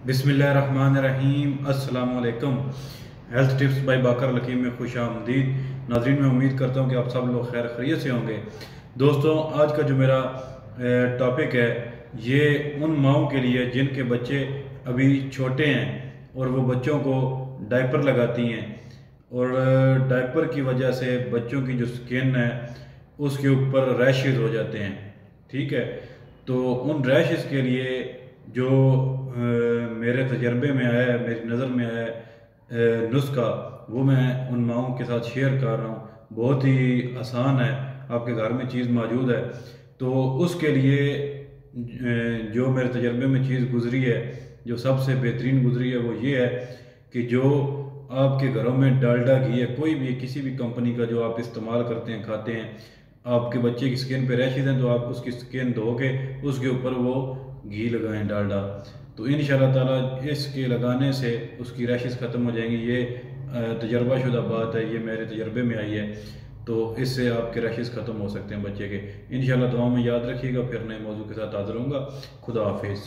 बिस्मिल्लाहिर्रहमानिर्रहीम। अस्सलाम वालेकुम। हेल्थ टिप्स बाय बाकर लकीम में खुश आमदीद। नाज़रीन, मैं उम्मीद करता हूँ कि आप सब लोग खैर खैरियत से होंगे। दोस्तों, आज का जो मेरा टॉपिक है ये उन माओं के लिए जिनके बच्चे अभी छोटे हैं और वो बच्चों को डायपर लगाती हैं और डायपर की वजह से बच्चों की जो स्किन है उसके ऊपर रैशेज हो जाते हैं। ठीक है, तो उन रैशेज के लिए जो मेरे तजर्बे में आया है, मेरी नज़र में आया है नुस्खा, वो मैं उन माओं के साथ शेयर कर रहा हूँ। बहुत ही आसान है, आपके घर में चीज़ मौजूद है। तो उसके लिए जो मेरे तजर्बे में चीज़ गुजरी है, जो सबसे बेहतरीन गुजरी है, वो ये है कि जो आपके घरों में डालडा घी है, कोई भी किसी भी कंपनी का जो आप इस्तेमाल करते हैं, खाते हैं, आपके बच्चे की स्किन पे रैशेज हैं तो आप उसकी स्किन धो के उसके ऊपर वो घी लगाएं, डालडा। तो इंशाल्लाह ताला इसके लगाने से उसकी रैशेज ख़त्म हो जाएंगी। ये तजर्बा शुदा बात है, ये मेरे तजर्बे में आई है। तो इससे आपके रैशेज ख़त्म हो सकते हैं बच्चे के। इंशाल्लाह दुआ में याद रखिएगा। फिर नए मौजू के साथ हाज़िर होऊंगा। खुदा हाफिज़।